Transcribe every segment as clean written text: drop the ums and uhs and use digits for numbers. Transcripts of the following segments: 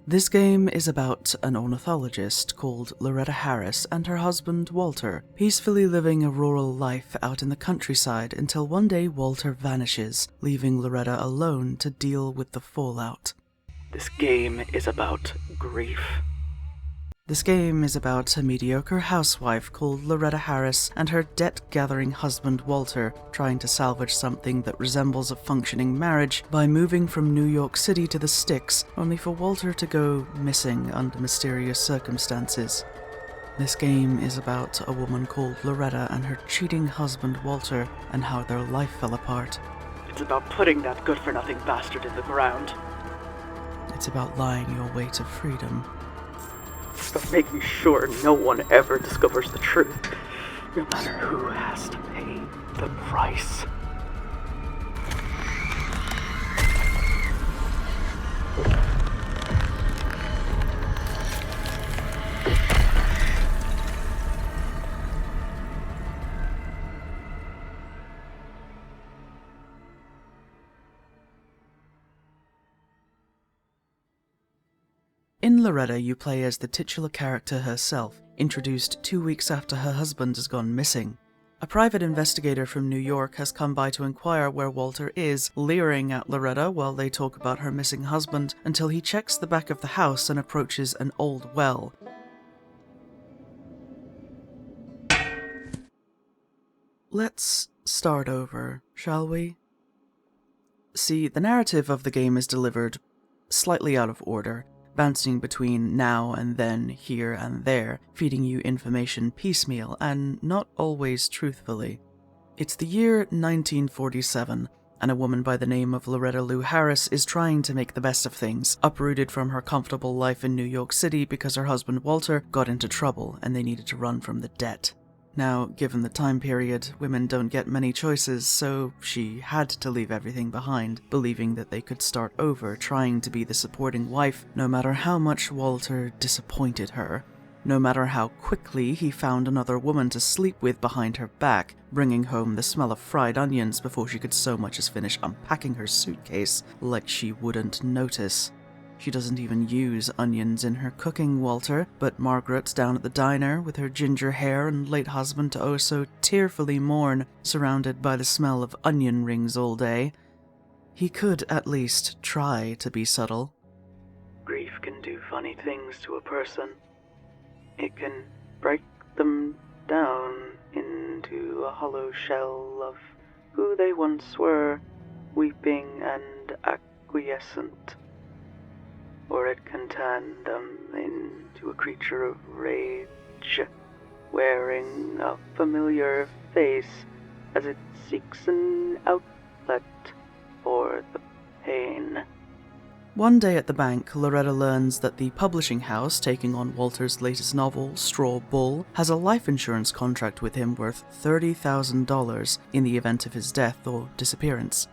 This game is about an ornithologist called Loretta Harris and her husband Walter, peacefully living a rural life out in the countryside until one day Walter vanishes, leaving Loretta alone to deal with the fallout. This game is about grief. This game is about a mediocre housewife called Loretta Harris and her debt-gathering husband Walter trying to salvage something that resembles a functioning marriage by moving from New York City to the sticks, only for Walter to go missing under mysterious circumstances. This game is about a woman called Loretta and her cheating husband Walter and how their life fell apart. It's about putting that good-for-nothing bastard in the ground. It's about lying your way to freedom. Of making sure no one ever discovers the truth, no matter who has to pay the price. In Loretta, you play as the titular character herself, introduced 2 weeks after her husband has gone missing. A private investigator from New York has come by to inquire where Walter is, leering at Loretta while they talk about her missing husband until he checks the back of the house and approaches an old well. Let's start over, shall we? See, the narrative of the game is delivered slightly out of order, bouncing between now and then, here and there, feeding you information piecemeal and not always truthfully. It's the year 1947, and a woman by the name of Loretta Lou Harris is trying to make the best of things, uprooted from her comfortable life in New York City because her husband Walter got into trouble and they needed to run from the debt. Now, given the time period, women don't get many choices, so she had to leave everything behind, believing that they could start over, trying to be the supporting wife, no matter how much Walter disappointed her, no matter how quickly he found another woman to sleep with behind her back, bringing home the smell of fried onions before she could so much as finish unpacking her suitcase, like she wouldn't notice. She doesn't even use onions in her cooking, Walter, but Margaret's down at the diner with her ginger hair and late husband to oh so tearfully mourn, surrounded by the smell of onion rings all day. He could at least try to be subtle. Grief can do funny things to a person. It can break them down into a hollow shell of who they once were, weeping and acquiescent. Or it can turn them into a creature of rage, wearing a familiar face as it seeks an outlet for the pain. One day at the bank, Loretta learns that the publishing house taking on Walter's latest novel, Straw Bull, has a life insurance contract with him worth $30,000 in the event of his death or disappearance.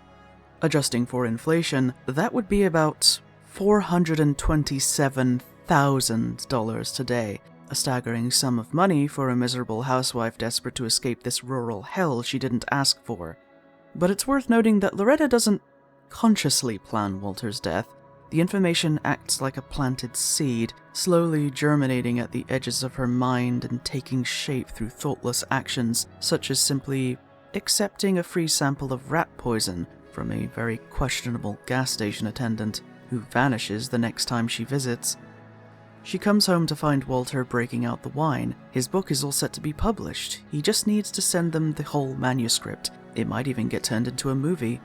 Adjusting for inflation, that would be about $427,000 today, a staggering sum of money for a miserable housewife desperate to escape this rural hell she didn't ask for. But it's worth noting that Loretta doesn't consciously plan Walter's death. The information acts like a planted seed, slowly germinating at the edges of her mind and taking shape through thoughtless actions, such as simply accepting a free sample of rat poison from a very questionable gas station attendant, who vanishes the next time she visits. She comes home to find Walter breaking out the wine. His book is all set to be published. He just needs to send them the whole manuscript. It might even get turned into a movie.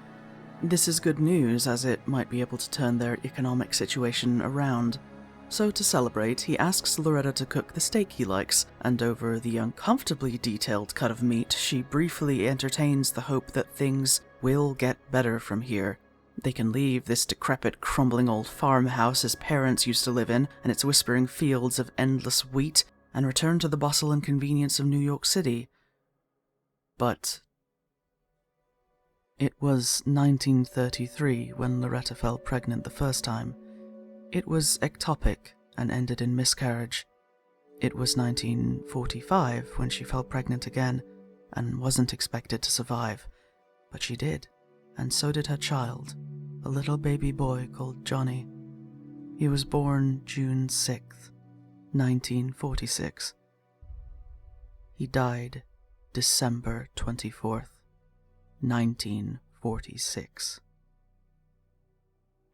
This is good news, as it might be able to turn their economic situation around. So to celebrate, he asks Loretta to cook the steak he likes, and over the uncomfortably detailed cut of meat, she briefly entertains the hope that things will get better from here. They can leave this decrepit, crumbling old farmhouse his parents used to live in, and its whispering fields of endless wheat, and return to the bustle and convenience of New York City. But it was 1933 when Loretta fell pregnant the first time. It was ectopic and ended in miscarriage. It was 1945 when she fell pregnant again and wasn't expected to survive, but she did, and so did her child, a little baby boy called Johnny. He was born June 6th, 1946. He died December 24th, 1946.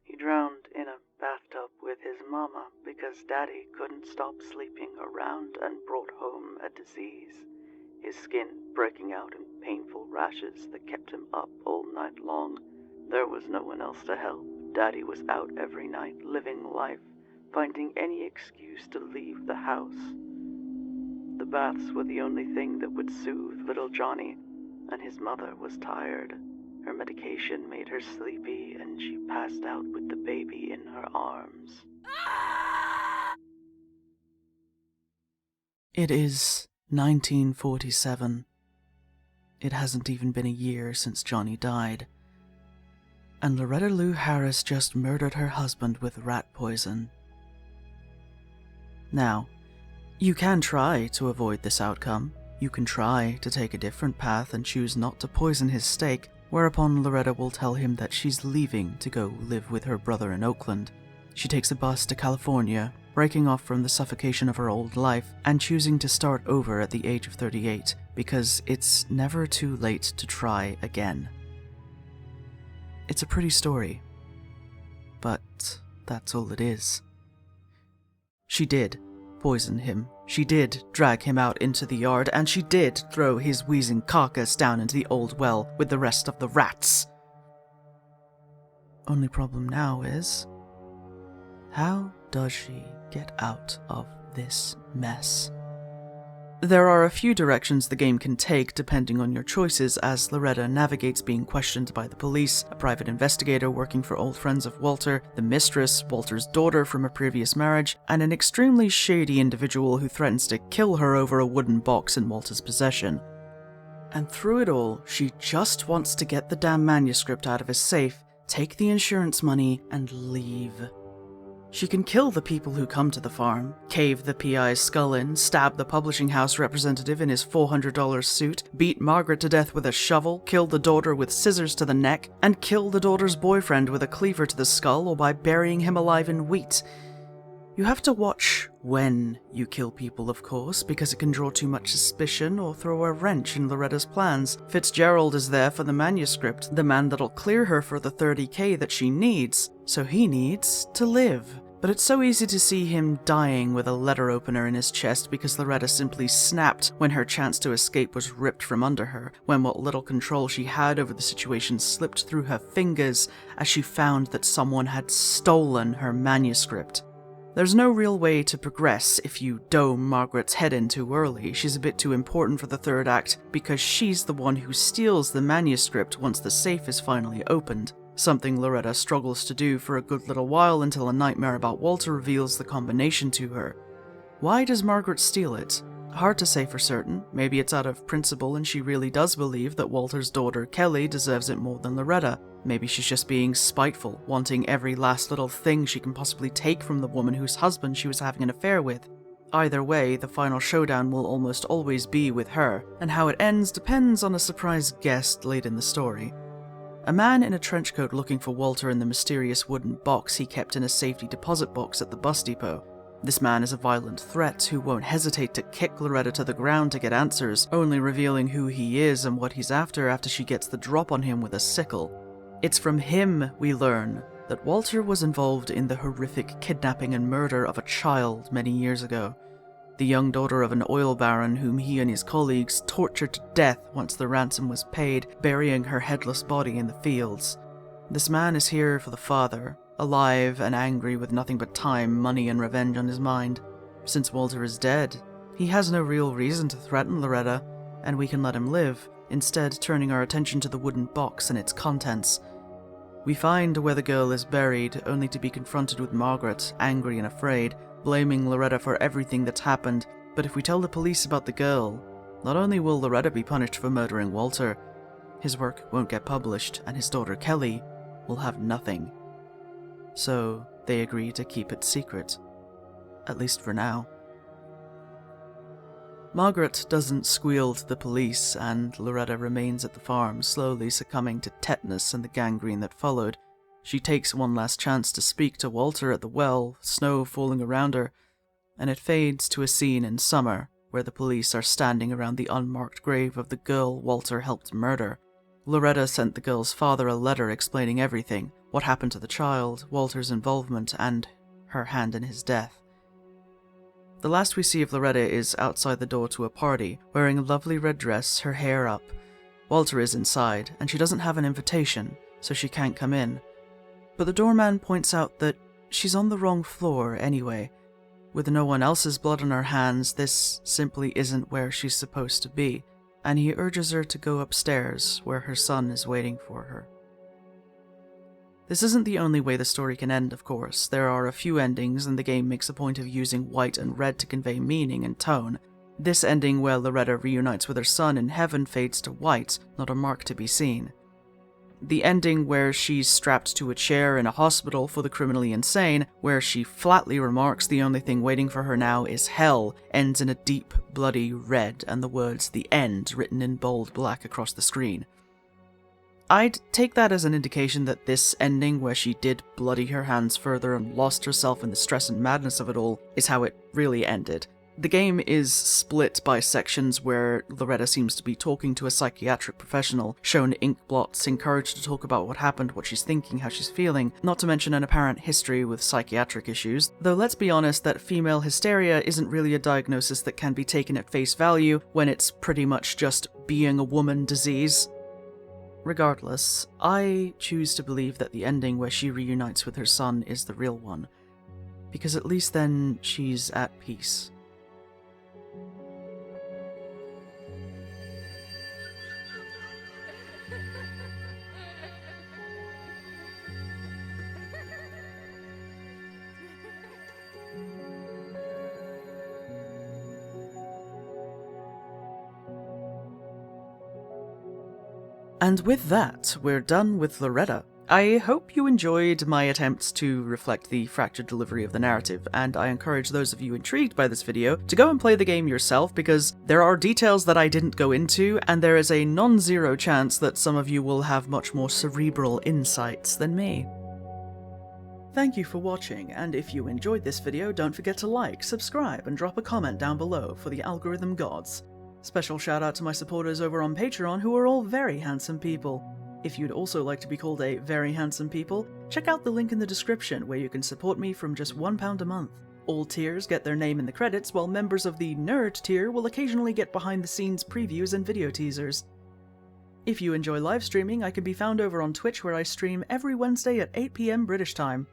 He drowned in a bathtub with his mama because Daddy couldn't stop sleeping around and brought home a disease, his skin breaking out in painful rashes that kept him up all night long. There was no one else to help. Daddy was out every night, living life, finding any excuse to leave the house. The baths were the only thing that would soothe little Johnny, and his mother was tired. Her medication made her sleepy, and she passed out with the baby in her arms. It is 1947. It hasn't even been a year since Johnny died. And Loretta Lou Harris just murdered her husband with rat poison. Now, you can try to avoid this outcome. You can try to take a different path and choose not to poison his steak, whereupon Loretta will tell him that she's leaving to go live with her brother in Oakland. She takes a bus to California, breaking off from the suffocation of her old life and choosing to start over at the age of 38, because it's never too late to try again. It's a pretty story, but that's all it is. She did poison him. She did drag him out into the yard, and she did throw his wheezing carcass down into the old well with the rest of the rats. Only problem now is, how does she get out of this mess? There are a few directions the game can take depending on your choices as Loretta navigates being questioned by the police, a private investigator working for old friends of Walter, the mistress, Walter's daughter from a previous marriage, and an extremely shady individual who threatens to kill her over a wooden box in Walter's possession. And through it all, she just wants to get the damn manuscript out of his safe, take the insurance money, and leave. She can kill the people who come to the farm, cave the PI's skull in, stab the publishing house representative in his $400 suit, beat Margaret to death with a shovel, kill the daughter with scissors to the neck, and kill the daughter's boyfriend with a cleaver to the skull or by burying him alive in wheat. You have to watch when you kill people, of course, because it can draw too much suspicion or throw a wrench in Loretta's plans. Fitzgerald is there for the manuscript, the man that'll clear her for the $30,000 that she needs, so he needs to live. But it's so easy to see him dying with a letter opener in his chest because Loretta simply snapped when her chance to escape was ripped from under her, when what little control she had over the situation slipped through her fingers as she found that someone had stolen her manuscript. There's no real way to progress if you dome Margaret's head in too early. She's a bit too important for the third act because she's the one who steals the manuscript once the safe is finally opened. Something Loretta struggles to do for a good little while until a nightmare about Walter reveals the combination to her. Why does Margaret steal it? Hard to say for certain. Maybe it's out of principle and she really does believe that Walter's daughter, Kelly, deserves it more than Loretta. Maybe she's just being spiteful, wanting every last little thing she can possibly take from the woman whose husband she was having an affair with. Either way, the final showdown will almost always be with her, and how it ends depends on a surprise guest late in the story. A man in a trench coat looking for Walter in the mysterious wooden box he kept in a safety deposit box at the bus depot. This man is a violent threat who won't hesitate to kick Loretta to the ground to get answers, only revealing who he is and what he's after she gets the drop on him with a sickle. It's from him we learn that Walter was involved in the horrific kidnapping and murder of a child many years ago, the young daughter of an oil baron whom he and his colleagues tortured to death once the ransom was paid, burying her headless body in the fields. This man is here for the father, alive and angry with nothing but time, money, and revenge on his mind. Since Walter is dead, he has no real reason to threaten Loretta, and we can let him live, instead turning our attention to the wooden box and its contents. We find where the girl is buried, only to be confronted with Margaret, angry and afraid, blaming Loretta for everything that's happened. But if we tell the police about the girl, not only will Loretta be punished for murdering Walter, his work won't get published, and his daughter Kelly will have nothing. So they agree to keep it secret, at least for now. Margaret doesn't squeal to the police, and Loretta remains at the farm, slowly succumbing to tetanus and the gangrene that followed. She takes one last chance to speak to Walter at the well, snow falling around her, and it fades to a scene in summer where the police are standing around the unmarked grave of the girl Walter helped murder. Loretta sent the girl's father a letter explaining everything, what happened to the child, Walter's involvement, and her hand in his death. The last we see of Loretta is outside the door to a party, wearing a lovely red dress, her hair up. Walter is inside, and she doesn't have an invitation, so she can't come in. But the doorman points out that she's on the wrong floor anyway. With no one else's blood on her hands, this simply isn't where she's supposed to be, and he urges her to go upstairs, where her son is waiting for her. This isn't the only way the story can end, of course. There are a few endings, and the game makes a point of using white and red to convey meaning and tone. This ending, where Loretta reunites with her son in heaven, fades to white, not a mark to be seen. The ending where she's strapped to a chair in a hospital for the criminally insane, where she flatly remarks the only thing waiting for her now is hell, ends in a deep, bloody red and the words "The End" written in bold black across the screen. I'd take that as an indication that this ending, where she did bloody her hands further and lost herself in the stress and madness of it all, is how it really ended. The game is split by sections where Loretta seems to be talking to a psychiatric professional, shown ink blots, encouraged to talk about what happened, what she's thinking, how she's feeling, not to mention an apparent history with psychiatric issues, though let's be honest that female hysteria isn't really a diagnosis that can be taken at face value when it's pretty much just being a woman disease. Regardless, I choose to believe that the ending where she reunites with her son is the real one, because at least then she's at peace. And with that, we're done with Loretta. I hope you enjoyed my attempts to reflect the fractured delivery of the narrative, and I encourage those of you intrigued by this video to go and play the game yourself, because there are details that I didn't go into, and there is a non-zero chance that some of you will have much more cerebral insights than me. Thank you for watching, and if you enjoyed this video, don't forget to like, subscribe, and drop a comment down below for the algorithm gods. Special shout out to my supporters over on Patreon, who are all very handsome people. If you'd also like to be called a very handsome people, check out the link in the description where you can support me from just £1 a month. All tiers get their name in the credits, while members of the nerd tier will occasionally get behind the scenes previews and video teasers. If you enjoy live streaming, I can be found over on Twitch, where I stream every Wednesday at 8 PM British time.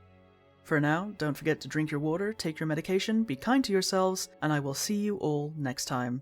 For now, don't forget to drink your water, take your medication, be kind to yourselves, and I will see you all next time.